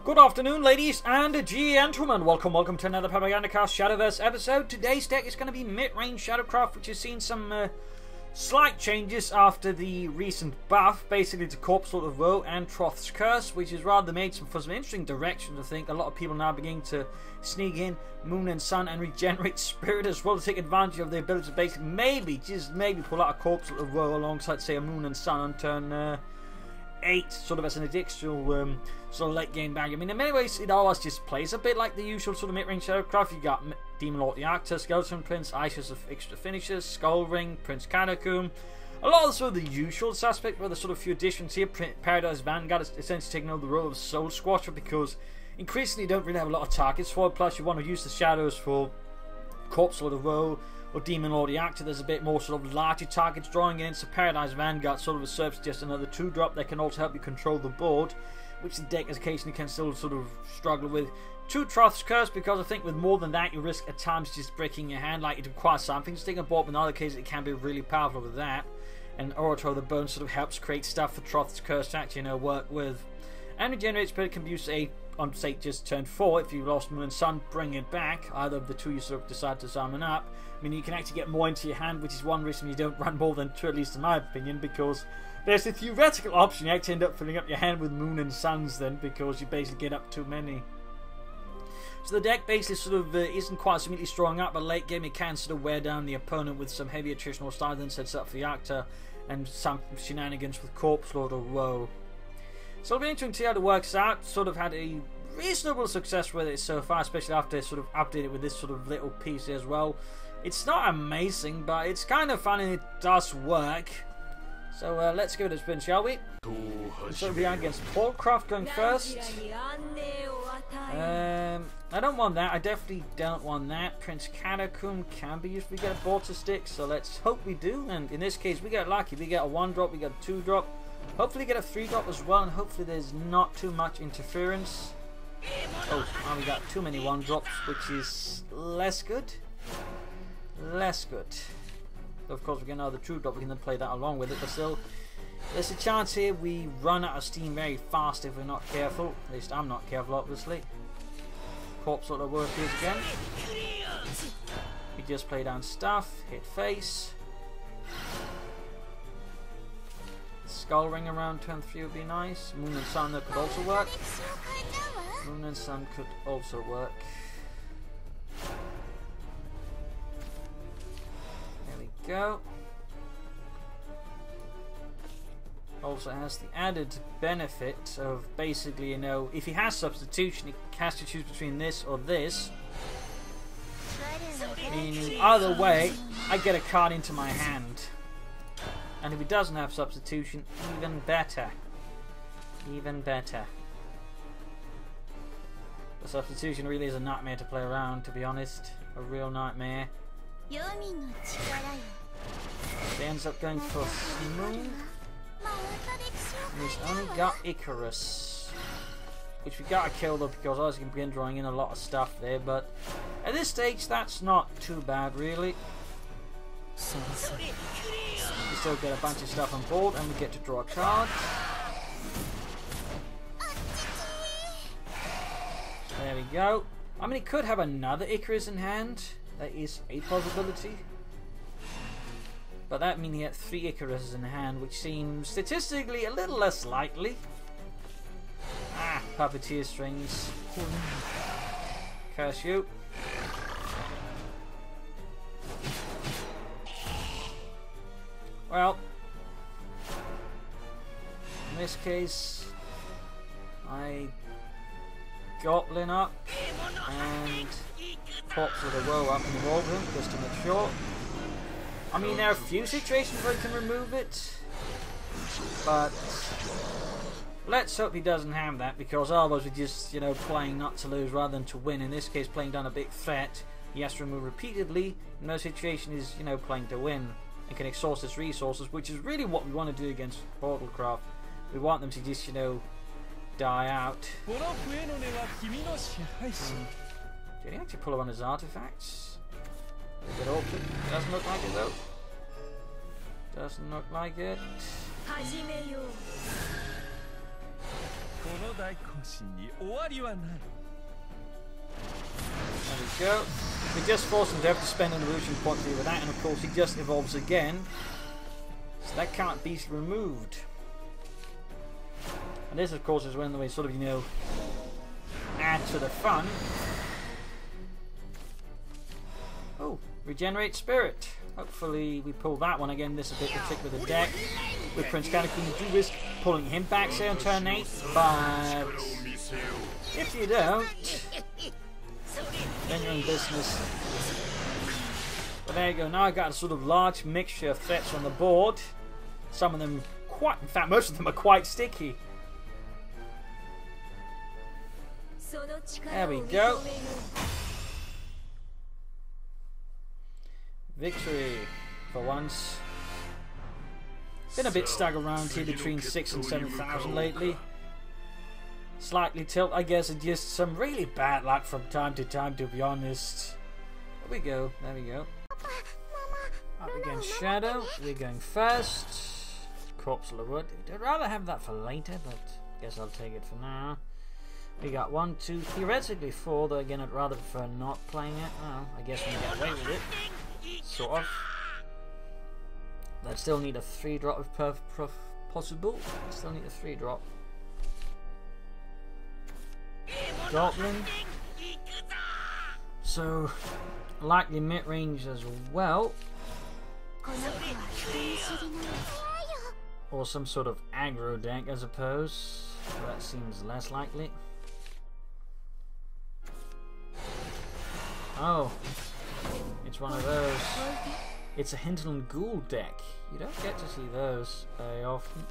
Good afternoon, ladies and gentlemen. Welcome to another Propagandacast Shadowverse episode. Today's deck is going to be Midrange Shadowcraft, which has seen some slight changes after the recent buff, basically to Corpselord of Woe and Troth's Curse, which has rather made for some interesting directions. I think a lot of people now beginning to sneak in Moon and Sun and regenerate Spirit as well to take advantage of the ability to basically maybe pull out a Corpselord of Woe alongside, say, a Moon and Sun on turn 8, sort of as an additional sort of late game bag. I mean, in many ways, it always just plays a bit like the usual sort of mid-range Shadowcraft. You got Demon Lord the Actor, Skeleton Prince, Isis of Extra Finishers, Skull Ring, Prince Catacomb. A lot of sort of the usual suspects, but there's sort of a few additions here. Paradise Vanguard is essentially taking over the role of Soul Squatcher because increasingly you don't really have a lot of targets for it. Plus, you want to use the shadows for Corpselord of Woe or Demon Lord the Actor. There's a bit more sort of larger targets drawing in, so Paradise Vanguard sort of serves just another 2-drop that can also help you control the board, which the deck occasionally can still sort of struggle with. 2 Troth's Curse, because I think with more than that you risk at times just breaking your hand, like it requires something to take a board, but in other cases it can be really powerful with that. And Orator of the Bone sort of helps create stuff for Troth's Curse to actually, work with. And Regenerate Spirit can be used on, say, just turn 4. If you lost Moon and Sun, bring it back. Either of the two you sort of decide to summon up. I mean, you can actually get more into your hand, which is one reason you don't run more than 2, at least in my opinion, because there's a theoretical option you actually end up filling up your hand with Moon and Suns then, because you basically get up too many. So the deck basically sort of isn't quite as immediately strong up, but late game it can sort of wear down the opponent with some heavy attritional styles, then sets up for the actor and some shenanigans with Corpselord of Woe. So it'll be interesting to see how it works out. Sort of had a reasonable success with it so far, especially after sort of updated with this sort of little piece as well. It's not amazing, but it's kind of fun and it does work. So let's give it a spin, shall we? So we are against Paulcraft going first. I don't want that. I definitely don't want that. Prince Catacomb can be used. We get a Bolter Stick, so let's hope we do. And in this case, we get lucky. We get a 1-drop, we get a 2-drop. Hopefully get a 3-drop as well, and hopefully there's not too much interference. Oh, now we got too many 1-drops, which is less good. Less good. Of course, we get another 2-drop. We can then play that along with it, but still, there's a chance here we run out of steam very fast if we're not careful. At least I'm not careful, obviously. Corpselord of Woe appears again. We just play down stuff, hit face. Skull Ring around turn 3 would be nice. Moon and Sun that could also work. Moon and Sun could also work. There we go. Also has the added benefit of basically, if he has substitution, he has to choose between this or this. Meaning, either way, I get a card into my hand. And if he doesn't have substitution, even better. Even better. The substitution really is a nightmare to play around, to be honest. A real nightmare. He ends up going for Smooth. And he's only got Icarus, which we gotta kill though, because I was going to begin drawing in a lot of stuff there, but at this stage that's not too bad really. We still get a bunch of stuff on board and we get to draw a card. There we go. I mean, he could have another Icarus in hand. That is a possibility. But that means he had 3 Icaruses in hand, which seems statistically a little less likely. Ah, Puppeteer Strings. Curse you. Well, in this case, I Goblin up and Corpselord of Woe up and involve him just to make sure. I mean, there are a few situations where he can remove it, but let's hope he doesn't have that, because otherwise we're just, playing not to lose rather than to win. In this case, playing down a big threat, he has to remove repeatedly. In those situations, is playing to win and can exhaust his resources, which is really what we want to do against Portalcraft. We want them to just, die out. Did he actually pull on his artifacts? Is it open? Doesn't look like it though. Doesn't look like it. There we go. We just forced him to have to spend an illusion point to deal with that, and of course he just evolves again. So that can't be removed. And this of course is when we sort of, you know, add to the fun. Oh, regenerate spirit. Hopefully we pull that one again. This is a bit particular with the deck. With Prince Catacomb, you do risk pulling him back, say on turn 8, but if you don't, then you're in business. But there you go. Now I've got a sort of large mixture of threats on the board. Some of them quite, in fact, most of them are quite sticky. There we go. Victory for once. Been a bit stuck around here between 6,000 and 7,000 lately. Slightly tilt, I guess, and just some really bad luck from time to time, to be honest. There we go. There we go. Up against Shadow. We're going first. Corpselord of Woe. I'd rather have that for later, but I guess I'll take it for now. We got 1, 2, theoretically 4, though again I'd rather prefer not playing it. Well, I guess we can get away with it. Sort of. I still need a 3-drop if possible. Still need a 3-drop. Goblin. So, likely mid-range as well. Or some sort of aggro deck, I suppose. That seems less likely. Oh, it's one of those. It's a Hinterland Ghoul deck. You don't get to see those very often.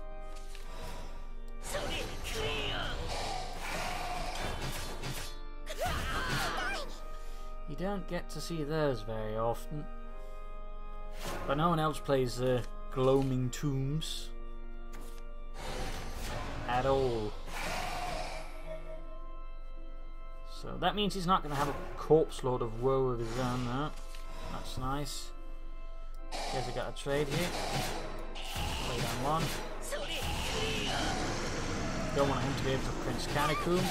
You don't get to see those very often. But no one else plays Gloaming Tombs at all. So that means he's not going to have a Corpselord of Woe of his own now. That's nice. Guess I got a trade here. Play down 1. Don't want him to be able to Prince Catacomb.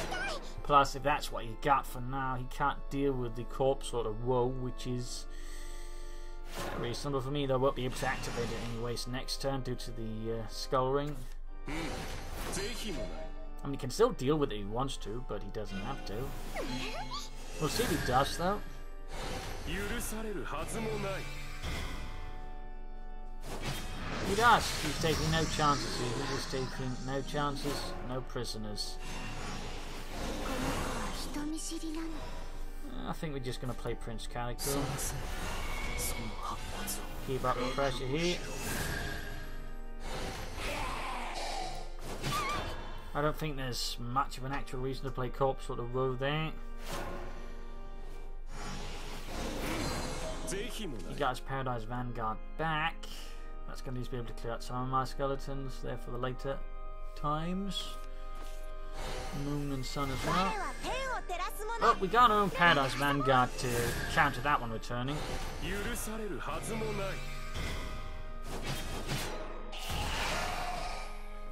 Plus, if that's what he got for now, he can't deal with the Corpselord of Woe, which is reasonable for me, though I won't be able to activate it anyways next turn due to the Skull Ring. I mean, he can still deal with it if he wants to, but he doesn't have to. We'll see if he does, though. He does. He's taking no chances. He's taking no chances, no prisoners. I think we're just going to play Prince Catacomb. Keep up the pressure here. I don't think there's much of an actual reason to play Corpselord of Woe there. He got his Paradise Vanguard back. That's going to be able to clear out some of my skeletons there for the later times. Moon and Sun as well. Oh, we got our own Paradise Vanguard to counter that one returning.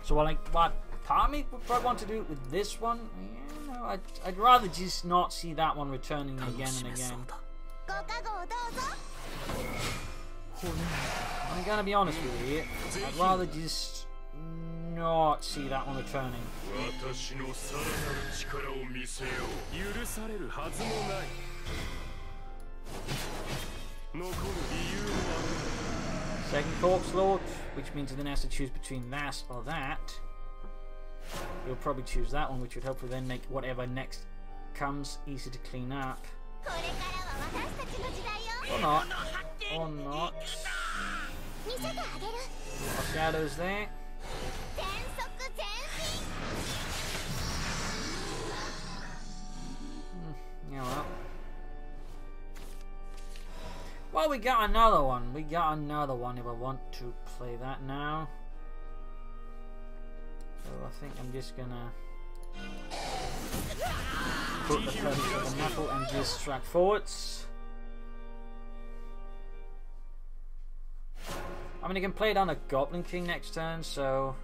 So what part of me would probably want to do it with this one. Yeah, no, I'd rather just not see that one returning again and again. I'm gonna be honest with you here. I'd rather just not see that one returning. Second Corpselord, which means he then has to choose between that or that. He'll probably choose that one, which would hopefully then make whatever next comes easy to clean up. Or not. Or not. More shadows there. Yeah, well, we got another one. We got another one if I want to play that now. So I think I'm just gonna put the place of the knuckle and just track forwards. I mean, he can play down a Goblin King next turn, so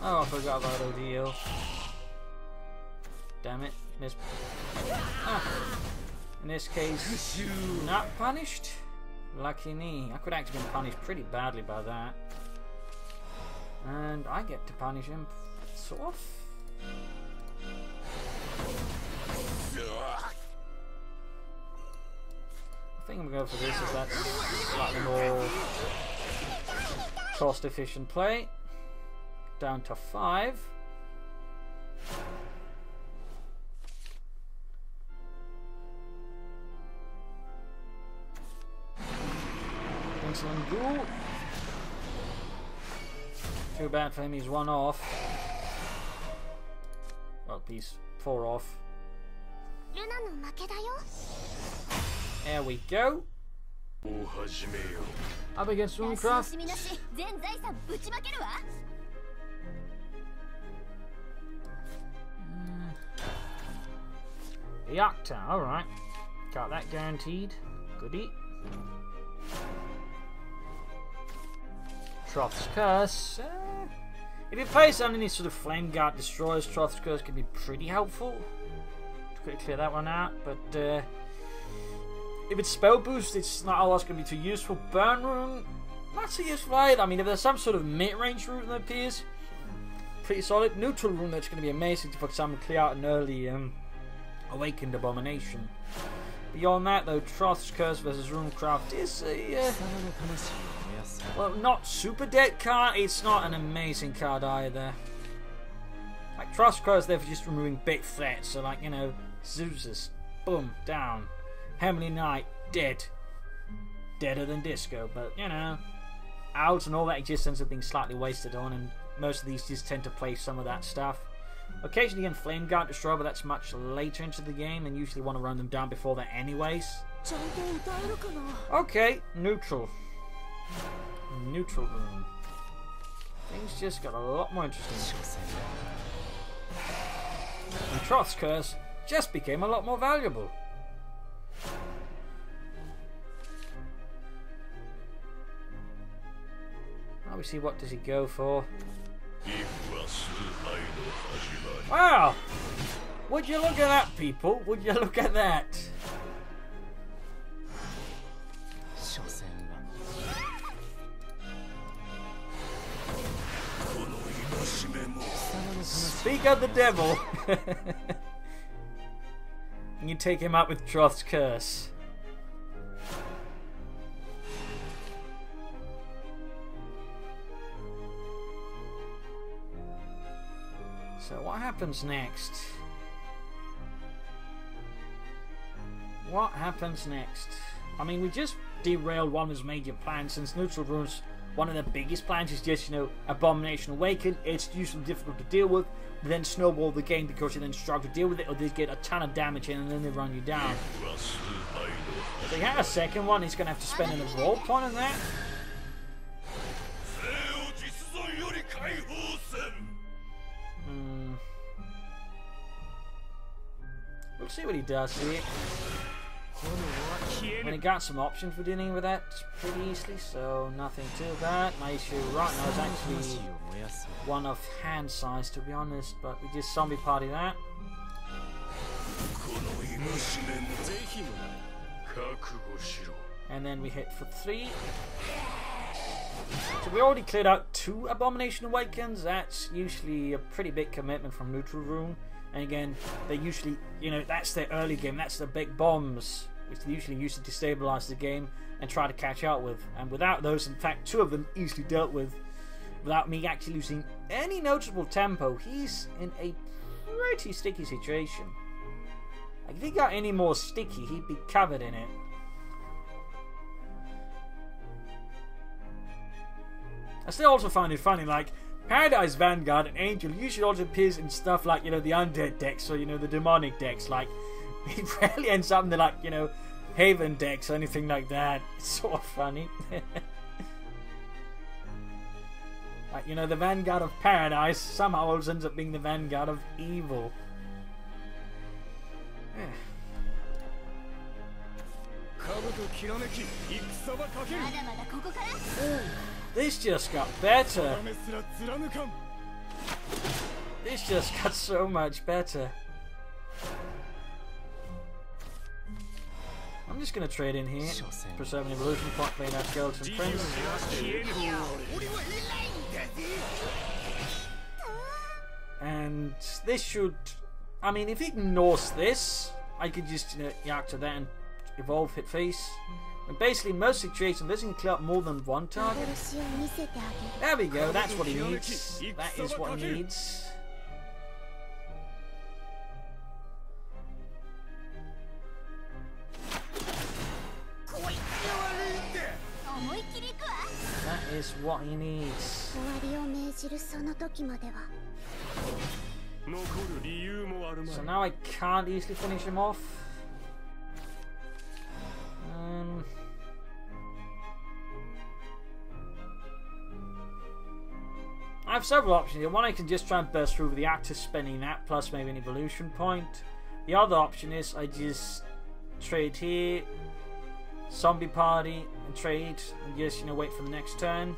Oh, I forgot about ODO. Damn it. Missed. Ah. In this case, not punished. Lucky me. I could actually been punished pretty badly by that. And I get to punish him, sort of. I think I'm going to go for this, as that's slightly more cost-efficient play. Down to 5. Excellent goal. Too bad for him, he's 1 off. Well, he's 4 off. There we go. Up against Runecraft. Yakta, alright. Got that guaranteed. Goodie. Troth's Curse. If you play something that sort of Flame Guard destroys, Troth's Curse can be pretty helpful. To quickly clear that one out, but if it's spell boost, it's not always going to be too useful. Burn Rune, not so useful either. I mean, if there's some sort of mid-range rune that appears, pretty solid. Neutral Rune, that's going to be amazing to, for example, clear out an early Awakened Abomination. Beyond that, though, Troth's Curse versus Runecraft is a well, not super dead card. It's not an amazing card either. Like Troth's Curse, they're just removing big threats. So, like, you know, Zeus, boom, down. Heavenly Knight, dead. Deader than Disco, but you know, Owls and all that just ends up being slightly wasted on, and most of these just tend to play some of that stuff. Occasionally again Flame Guard Destroy, but that's much later into the game, and usually want to run them down before that anyways. Okay, neutral. Neutral room. Things just got a lot more interesting. And Troth's Curse just became a lot more valuable. Obviously, what does he go for? Wow! Would you look at that, people? Would you look at that? Speak of the devil! And you take him out with Troth's Curse. So what happens next? What happens next? I mean, we just derailed one of his major plans, since Neutral Rune's one of the biggest plans is just, you know, Abomination Awaken. It's usually difficult to deal with, then snowball the game because you then struggle to deal with it, or they get a ton of damage in and then they run you down. If they had a second one, he's going to have to spend a roll point on that. We'll see what he does here. When he got some options for dealing with that pretty easily, so nothing too bad. My issue right now is actually one of hand size, to be honest, but we just zombie party that. And then we hit for 3. So we already cleared out 2 Abomination Awakens. That's usually a pretty big commitment from Neutral Rune. And again, they usually, you know, that's their early game, that's the big bombs, which they usually use to destabilize the game and try to catch up with. And without those, in fact, 2 of them easily dealt with without me actually losing any noticeable tempo. He's in a pretty sticky situation. Like, if he got any more sticky, he'd be covered in it. I still also find it funny, like, Paradise Vanguard and Angel usually also appears in stuff like, you know, the Undead decks, or, you know, the Demonic decks. Like, it rarely ends up in the, like, you know, Haven decks or anything like that. It's sort of funny. Like, you know, the Vanguard of Paradise somehow always ends up being the Vanguard of Evil. This just got better. This just got so much better. I'm just going to trade in here. Preserve an evolution point, play that Skeleton Prince. And this should... I mean, if he ignores this, I could just react to that and evolve hit face. And basically, in most situations, this can clear up more than one target. There we go, that's what he needs. That is what he needs. That is what he needs. So now I can't easily finish him off. I have several options here. One, I can just try and burst through with the actor, spending that plus maybe an evolution point. The other option is I just trade here, zombie party, and trade, and just wait for the next turn.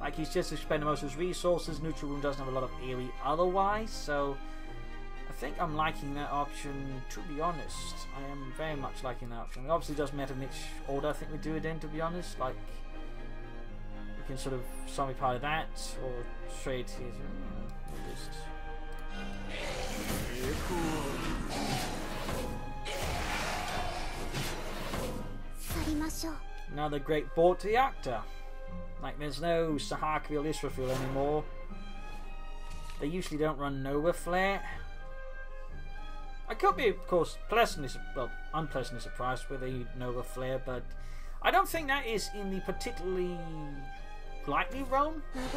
Like, he's just expending most of his resources. Neutral Room doesn't have a lot of AoE otherwise, so I think I'm liking that option, to be honest. I am very much liking that option. It obviously doesn't matter which order I think we do it in, to be honest. Like, we can sort of zombie party that, or trade here. Another great board to the actor. Like, there's no Sahaki or Israfil anymore. They usually don't run Nova Flare. I could be, of course, unpleasantly surprised with a Nova Flare, but I don't think that is in the particularly likely realm. Right.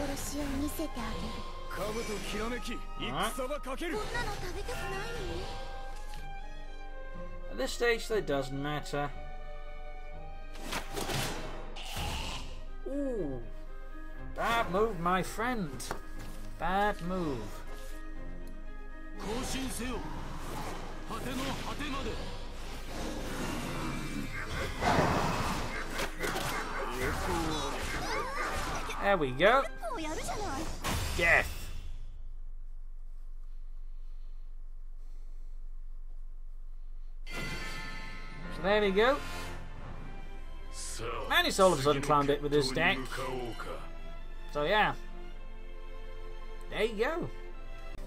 At this stage, that doesn't matter. Ooh, bad move, my friend. Bad move. There we go. Death. So there we go. Man, he's all of a sudden climbed it with his deck. So yeah. There you go.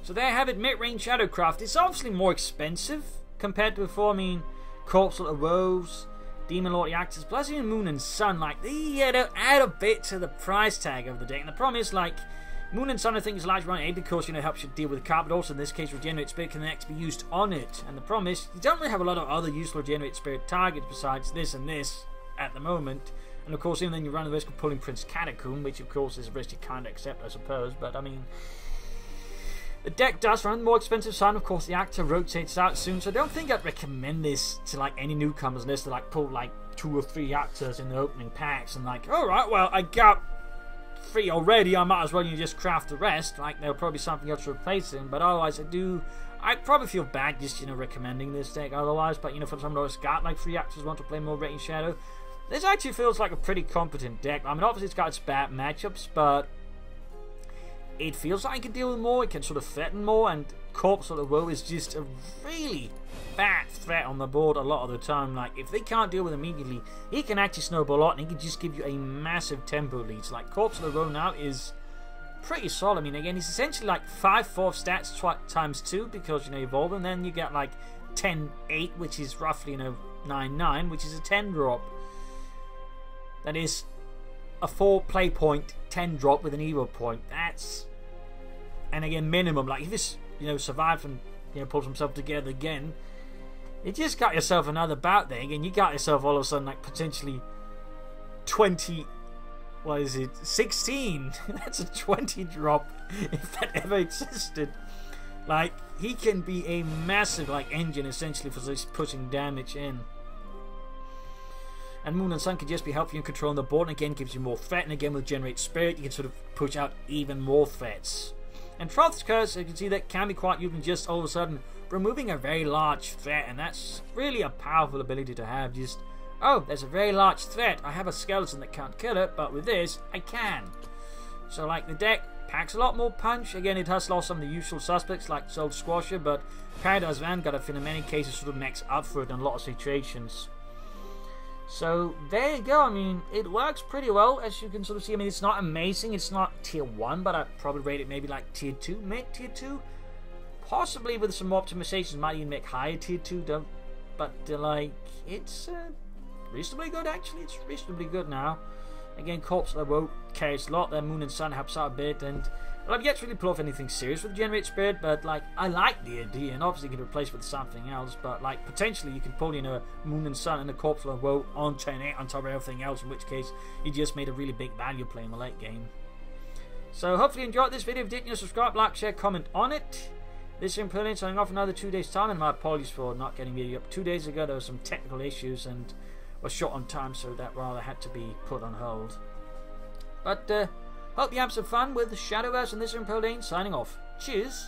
So there you have it, Midrange Shadowcraft. It's obviously more expensive compared to before. I mean, Corpselord of Woes, Demon Lord Actors, plus even Moon and Sun. Like, they add a bit to the price tag of the deck. And the problem is, like, Moon and Sun I think is largely run A because, helps you deal with the card, but also in this case regenerate spirit can next be used on it. And the problem is, you don't really have a lot of other useful regenerate spirit targets besides this and this at the moment. And of course, even then you run the risk of pulling Prince Catacomb, which of course is a risk you can't accept, I suppose. But I mean, the deck does run the more expensive side. Of course, the actor rotates out soon, so I don't think I'd recommend this to like any newcomers unless they like pull like 2 or 3 actors in the opening packs and like, all right, well I got 3 already, I might as well just craft the rest. Like, there'll probably be something else to replace him. But otherwise, I'd probably feel bad just recommending this deck otherwise. But for someone who's got like 3 actors who want to play more Midrange Shadow, this actually feels like a pretty competent deck. I mean, obviously it's got its bad matchups, but it feels like it can deal with more, it can sort of threaten more, and Corpselord of Woe is just a really bad threat on the board a lot of the time. Like, if they can't deal with him immediately, he can actually snowball a lot, and he can just give you a massive tempo lead. So, like, Corpselord of Woe now is pretty solid. I mean, again, he's essentially like 5/4 stats times 2 because, evolve, and then you get like 10/8, which is roughly, 9/9, which is a 10 drop. That is a 4 play point, 10 drop with an evo point. That's, and again, minimum. Like, if this, survives and, pulls himself together again, you just got yourself another bout there. Again, you got yourself all of a sudden, like, potentially 20, 16? That's a 20 drop, if that ever existed. Like, he can be a massive, like, engine, essentially, for just pushing damage in. And Moon and Sun can just be helpful in controlling the board, and again gives you more threat, and again with Generate Spirit you can sort of push out even more threats. And Troth's Curse, you can see that can be quite useful, just all of a sudden removing a very large threat, and that's really a powerful ability to have. Just, oh, there's a very large threat, I have a skeleton that can't kill it, but with this, I can. So like, the deck packs a lot more punch. Again, it has lost some of the usual suspects like Soul Squasher, but Paradise Vanguard, I think in many cases sort of makes up for it in a lot of situations. So there you go. I mean, it works pretty well, as you can sort of see. I mean, it's not amazing, it's not tier 1, but I'd probably rate it maybe like tier 2, mid tier 2. Possibly with some more optimizations, might even make higher tier 2, though. But like, it's reasonably good actually. It's reasonably good now. Again, Corpselord of Woe carries a lot. Their Moon and Sun helps out a bit, and well, I've yet to really pull off anything serious with Generate Spirit, but like, I like the idea, and obviously you can replace it with something else, but like, potentially you can pull, you know, a Moon and Sun and a Corpselord of Woe on turn 8 on top of everything else, in which case you just made a really big value play in the late game. So hopefully you enjoyed this video. If you did, subscribe, like, share, comment on it. This is Imperial signing off another 2 days time, and my apologies for not getting video up 2 days ago. There were some technical issues and was short on time, so that rather had to be put on hold. But hope you have some fun with the Shadowverse, and this is Imperial signing off. Cheers!